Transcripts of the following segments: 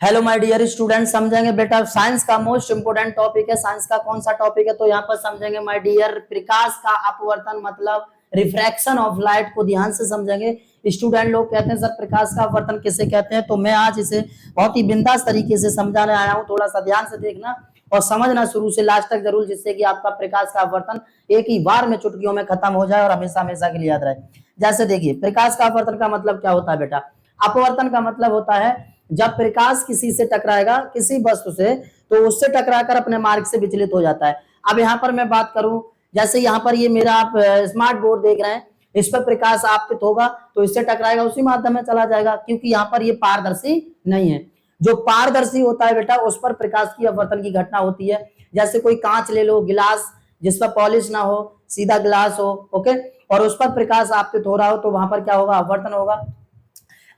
Hello my dear student, समझेंगे बेटा science का मोस्ट इंपोर्टेंट टॉपिक है। साइंस का कौन सा टॉपिक है? तो यहाँ पर समझेंगे माय डियर प्रकाश का अपवर्तन मतलब रिफ्रैक्शन ऑफ लाइट को ध्यान से समझेंगे। स्टूडेंट लोग कहते हैं सर प्रकाश का अपवर्तन किसे कहते हैं, तो मैं आज इसे बहुत ही बिंदास तरीके से समझाने आया हूँ। थोड़ा सा ध्यान से देखना और समझना शुरू से लास्ट तक जरूर, जिससे कि आपका प्रकाश का अपवर्तन एक ही बार में चुटकियों में खत्म हो जाए और हमेशा हमेशा के लिए याद रहे। जैसे देखिए, प्रकाश का अपवर्तन का मतलब क्या होता है बेटा? अपवर्तन का मतलब होता है जब प्रकाश किसी से टकराएगा, किसी वस्तु से, तो उससे टकराकर अपने मार्ग से विचलित हो जाता है। अब यहाँ पर मैं बात करूं, जैसे यहाँ पर ये मेरा आप स्मार्ट बोर्ड देख रहे हैं, इस पर प्रकाश आपतित होगा तो इससे टकराएगा, उसी माध्यम में चला जाएगा, क्योंकि यहाँ पर ये पारदर्शी नहीं है। जो पारदर्शी होता है बेटा, उस पर प्रकाश की अपवर्तन की घटना होती है। जैसे कोई कांच ले लो, गिलास जिस पर पॉलिश ना हो, सीधा गिलास हो, ओके, और उस पर प्रकाश आपतित हो रहा हो, तो वहां पर क्या होगा? अपवर्तन होगा।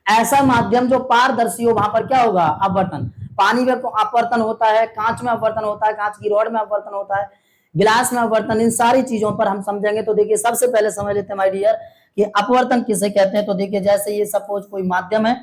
ऐसा माध्यम जो पारदर्शी हो, वहां पर क्या होगा? अपवर्तन। पानी में अपवर्तन होता है, कांच में अपवर्तन होता है, कांच की रॉड में अपवर्तन होता है, गिलास में अपवर्तन, इन सारी चीजों पर हम समझेंगे। तो देखिए, सबसे पहले समझ लेते हैं माय डियर कि अपवर्तन किसे कहते हैं। तो देखिए, जैसे ये सपोज कोई माध्यम है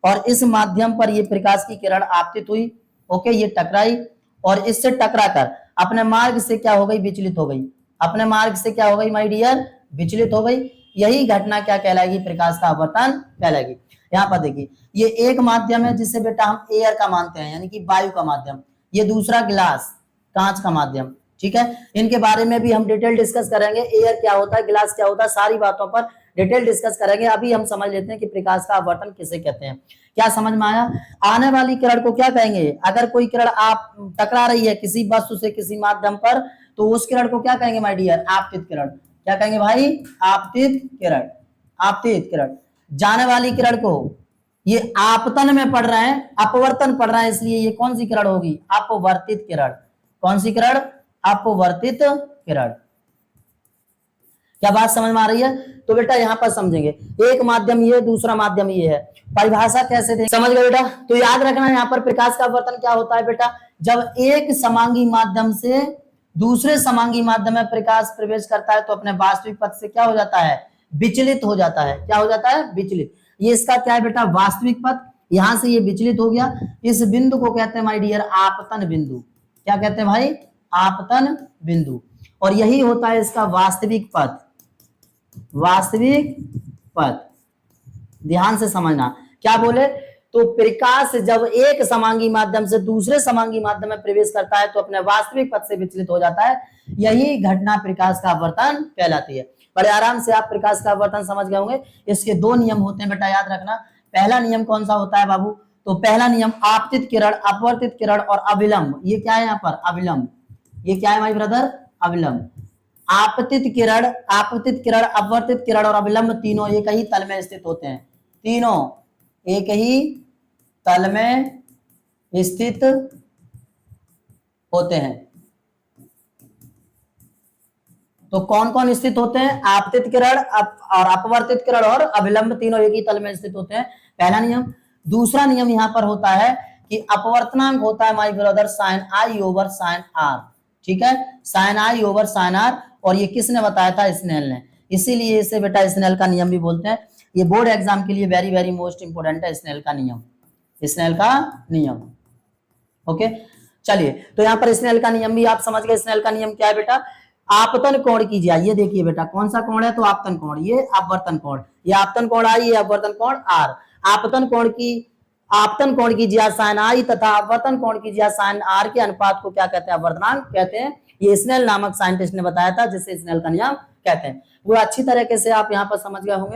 और इस माध्यम पर ये प्रकाश की किरण आपतित हुई, ओके, ये टकराई और इससे टकराकर अपने मार्ग से क्या हो गई? विचलित हो गई। अपने मार्ग से क्या हो गई माय डियर? विचलित हो गई। यही घटना क्या कहलाएगी? प्रकाश का अपवर्तन कहलाएगी। यहाँ पर देखिए, ये एक माध्यम है जिसे बेटा हम एयर का मानते हैं, यानी कि वायु का माध्यम। ये दूसरा गिलास, कांच का माध्यम, ठीक है। इनके बारे में भी हम डिटेल डिस्कस करेंगे। एयर क्या होता है, गिलास क्या होता है, सारी बातों पर डिटेल डिस्कस करेंगे। अभी हम समझ लेते हैं कि प्रकाश का अपवर्तन किसे कहते हैं। क्या समझ में आया? आने वाली किरण को क्या कहेंगे? अगर कोई किरण आप टकरा रही है किसी वस्तु से किसी माध्यम पर, तो उस किरण को क्या कहेंगे माय डियर? आपतित किरण। क्या कहेंगे भाई? आपतित किरण। आपतित किरण। जाने वाली किरण को, ये आपतन में पड़ रहा है, अपवर्तन पड़ रहा है, इसलिए ये कौन सी किरण होगी? अपवर्तित किरण। कौन सी किरण? अपवर्तित किरण। क्या बात समझ में आ रही है? तो बेटा यहां पर समझेंगे, एक माध्यम ये, दूसरा माध्यम ये है। परिभाषा कैसे दें? समझ गए बेटा? तो याद रखना, यहाँ पर प्रकाश का अपवर्तन क्या होता है बेटा? जब एक समांगी माध्यम से दूसरे समांगी माध्यम में प्रकाश प्रवेश करता है, तो अपने वास्तविक पथ से क्या हो जाता है? विचलित हो जाता है। क्या हो जाता है? विचलित। ये इसका क्या है बेटा? वास्तविक पथ। यहां से ये विचलित हो गया। इस बिंदु को कहते हैं माय डियर आपतन बिंदु। क्या कहते हैं भाई? आपतन बिंदु। और यही होता है इसका वास्तविक पथ। वास्तविक पथ। ध्यान से समझना, क्या बोले? तो प्रकाश जब एक समांगी माध्यम से दूसरे समांगी माध्यम में प्रवेश करता है, तो अपने वास्तविक पथ से विचलित हो जाता है। यही घटना प्रकाश का अपवर्तन कहलाती है। बड़े आराम से आप प्रकाश का अपवर्तन समझ गए होंगे। इसके दो नियम होते हैं बेटा, याद रखना। पहला नियम कौन सा होता है बाबू? तो पहला नियम, आपतित किरण, अपवर्तित किरण और अविलंब। ये क्या है यहाँ पर? अविलंब। ये क्या है माय ब्रदर? अविलंब। आपतित किरण, अपवर्तित किरण और अविलंब तीनों एक ही तल में स्थित होते हैं। तीनों एक ही तल में स्थित होते हैं। तो कौन कौन स्थित होते हैं? आपतित किरण और अपवर्तित किरण और अविलंब तीनों एक ही तल में स्थित होते हैं। पहला नियम। दूसरा नियम यहां पर होता है कि अपवर्तनांक होता है माय ब्रदर sine i over sine r. ठीक है, sine i over sine r. और ये किसने बताया था? स्नेल ने। इसीलिए इसे बेटा स्नेल का नियम भी बोलते हैं। ये बोर्ड एग्जाम के लिए वेरी वेरी मोस्ट इंपोर्टेंट है, स्नेल का नियम। स्नेल का नियम, ओके। चलिए, तो यहाँ पर स्नेल का नियम भी आप समझ गए। स्नेल का नियम क्या है बेटा? आपतन कोण की ज्या, ये देखिए बेटा कौन सा कोण है? तो आपतन कोण। ये अपवर्तन कोण, ये आपतन कोण आई, ये अपवर्तन कोण आर। आपतन कोण की ज्या साइन आई तथा अपवर्तन कोण की ज्या साइन आर के अनुपात को क्या कहते हैं? अपवर्तनांक कहते हैं। ये स्नेल नामक साइंटिस्ट ने बताया था, जिसे स्नेल का नियम कहते हैं। वो अच्छी तरीके से आप यहाँ पर समझ गए होंगे।